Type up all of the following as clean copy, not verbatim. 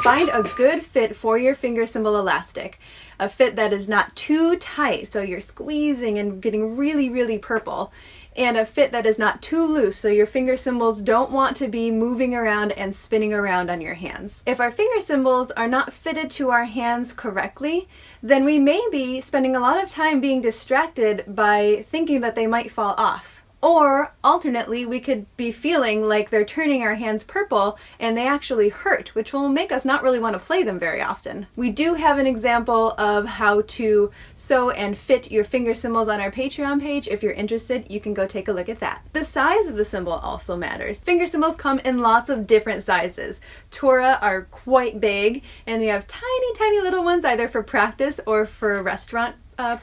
Find a good fit for your finger cymbal elastic. A fit that is not too tight, so you're squeezing and getting really, really purple. And a fit that is not too loose, so your finger cymbals don't want to be moving around and spinning around on your hands. If our finger cymbals are not fitted to our hands correctly, then we may be spending a lot of time being distracted by thinking that they might fall off. Or alternately, we could be feeling like they're turning our hands purple and they actually hurt, which will make us not really want to play them very often. We do have an example of how to sew and fit your finger cymbals on our Patreon page. If you're interested, you can go take a look at that. The size of the cymbal also matters. Finger cymbals come in lots of different sizes. Tura are quite big, and we have tiny, tiny little ones either for practice or for restaurant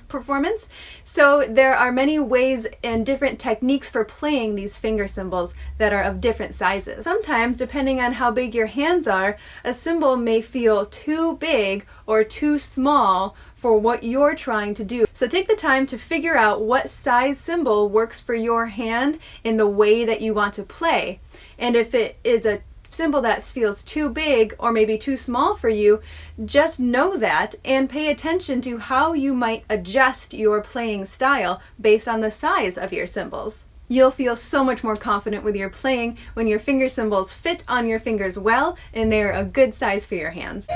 performance. So there are many ways and different techniques for playing these finger cymbals that are of different sizes. Sometimes, depending on how big your hands are, a cymbal may feel too big or too small for what you're trying to do. So take the time to figure out what size cymbal works for your hand in the way that you want to play. And if it is a cymbal that feels too big or maybe too small for you, just know that and pay attention to how you might adjust your playing style based on the size of your cymbals. You'll feel so much more confident with your playing when your finger cymbals fit on your fingers well and they're a good size for your hands.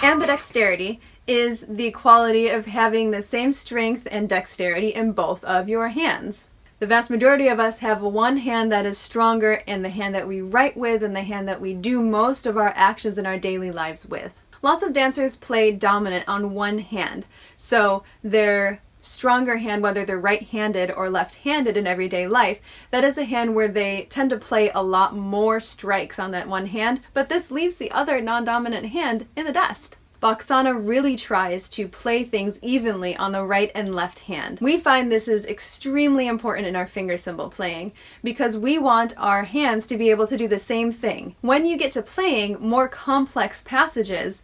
Ambidexterity is the quality of having the same strength and dexterity in both of your hands. The vast majority of us have one hand that is stronger and the hand that we write with and the hand that we do most of our actions in our daily lives with. Lots of dancers play dominant on one hand, so their stronger hand, whether they're right-handed or left-handed in everyday life, that is a hand where they tend to play a lot more strikes on that one hand, but this leaves the other non-dominant hand in the dust. Baksana really tries to play things evenly on the right and left hand. We find this is extremely important in our finger cymbal playing because we want our hands to be able to do the same thing. When you get to playing more complex passages,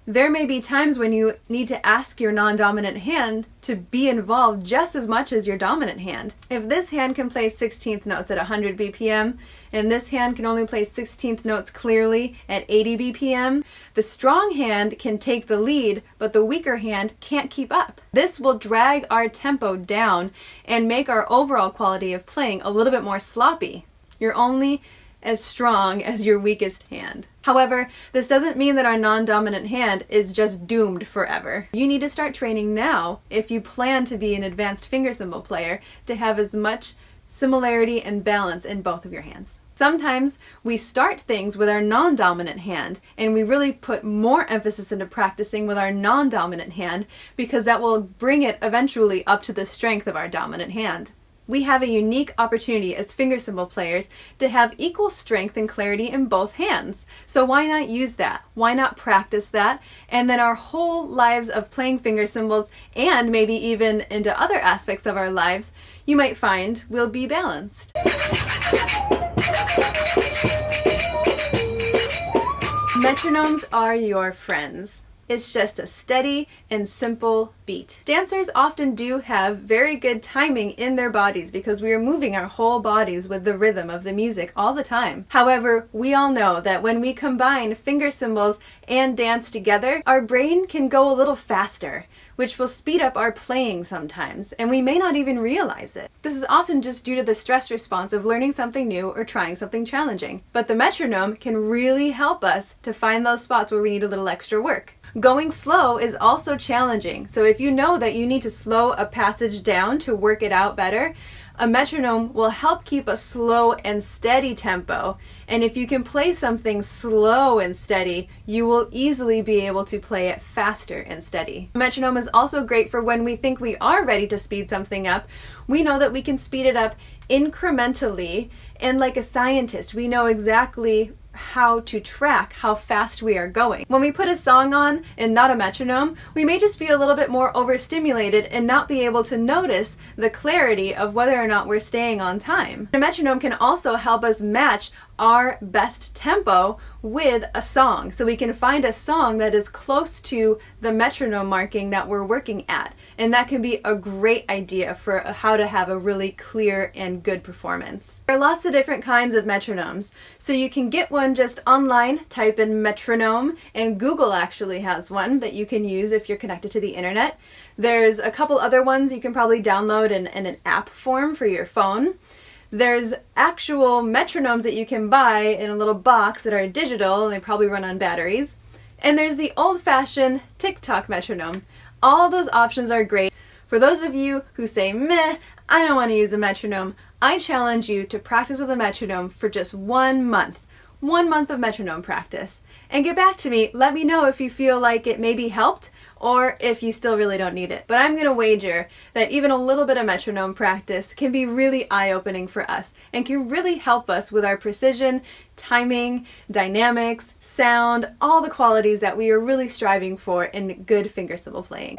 there may be times when you need to ask your non-dominant hand to be involved just as much as your dominant hand. If this hand can play 16th notes at 100 BPM and this hand can only play 16th notes clearly at 80 BPM, the strong hand can take the lead, but the weaker hand can't keep up. This will drag our tempo down and make our overall quality of playing a little bit more sloppy. You're only as strong as your weakest hand. However, this doesn't mean that our non-dominant hand is just doomed forever. You need to start training now if you plan to be an advanced finger cymbal player to have as much similarity and balance in both of your hands. Sometimes we start things with our non-dominant hand and we really put more emphasis into practicing with our non-dominant hand because that will bring it eventually up to the strength of our dominant hand. We have a unique opportunity as finger cymbal players to have equal strength and clarity in both hands. So why not use that? Why not practice that? And then our whole lives of playing finger cymbals and maybe even into other aspects of our lives, you might find will be balanced. Metronomes are your friends. It's just a steady and simple beat. Dancers often do have very good timing in their bodies because we are moving our whole bodies with the rhythm of the music all the time. However, we all know that when we combine finger cymbals and dance together, our brain can go a little faster, which will speed up our playing sometimes, and we may not even realize it. This is often just due to the stress response of learning something new or trying something challenging. But the metronome can really help us to find those spots where we need a little extra work. Going slow is also challenging, so if you know that you need to slow a passage down to work it out better, a metronome will help keep a slow and steady tempo, and if you can play something slow and steady, you will easily be able to play it faster and steady. A metronome is also great for when we think we are ready to speed something up. We know that we can speed it up incrementally, and like a scientist, we know exactly how to track how fast we are going. When we put a song on and not a metronome, we may just be a little bit more overstimulated and not be able to notice the clarity of whether or not we're staying on time. A metronome can also help us match our best tempo with a song, so we can find a song that is close to the metronome marking that we're working at, and that can be a great idea for how to have a really clear and good performance. There are lots of different kinds of metronomes, so you can get one just online, type in metronome, and Google actually has one that you can use if you're connected to the internet. There's a couple other ones you can probably download in an app form for your phone. There's actual metronomes that you can buy in a little box that are digital, and they probably run on batteries. And there's the old-fashioned TikTok metronome. All those options are great. For those of you who say, meh, I don't want to use a metronome, I challenge you to practice with a metronome for just 1 month. 1 month of metronome practice. And get back to me, let me know if you feel like it maybe helped or if you still really don't need it. But I'm going to wager that even a little bit of metronome practice can be really eye-opening for us and can really help us with our precision, timing, dynamics, sound, all the qualities that we are really striving for in good finger cymbal playing.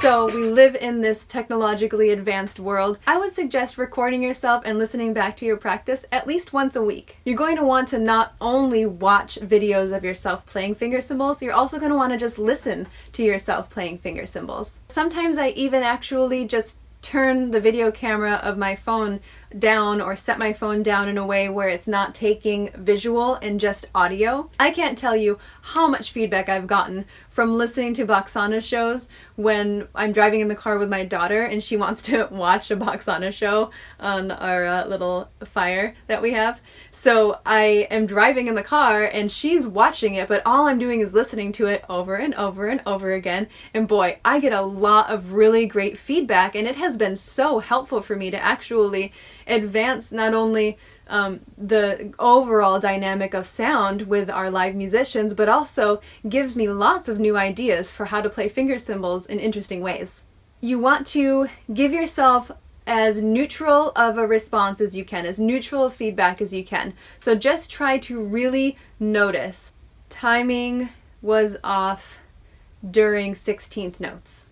So we live in this technologically advanced world. I would suggest recording yourself and listening back to your practice at least once a week. You're going to want to not only watch videos of yourself playing finger cymbals, you're also going to want to just listen to yourself playing finger cymbals. Sometimes I even actually just turn the video camera of my phone down or set my phone down in a way where it's not taking visual and just audio. I can't tell you how much feedback I've gotten from listening to Baksana shows when I'm driving in the car with my daughter and she wants to watch a Baksana show on our little fire that we have. So I am driving in the car and she's watching it, but all I'm doing is listening to it over and over and over again. And boy, I get a lot of really great feedback, and it has been so helpful for me to actually advance not only the overall dynamic of sound with our live musicians, but also gives me lots of new ideas for how to play finger cymbals in interesting ways. You want to give yourself as neutral of a response as you can, as neutral of feedback as you can. So just try to really notice. Timing was off during 16th notes.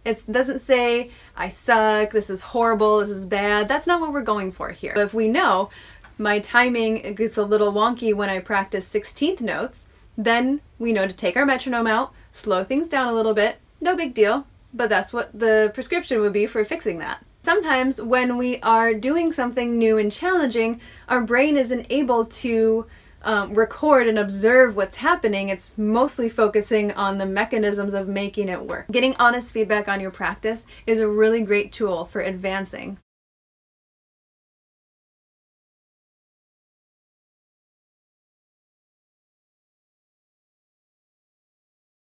It doesn't say, I suck, this is horrible, this is bad. That's not what we're going for here. But if we know my timing gets a little wonky when I practice 16th notes, then we know to take our metronome out, slow things down a little bit, no big deal, but that's what the prescription would be for fixing that. Sometimes when we are doing something new and challenging, our brain isn't able to record and observe what's happening. It's mostly focusing on the mechanisms of making it work. Getting honest feedback on your practice is a really great tool for advancing.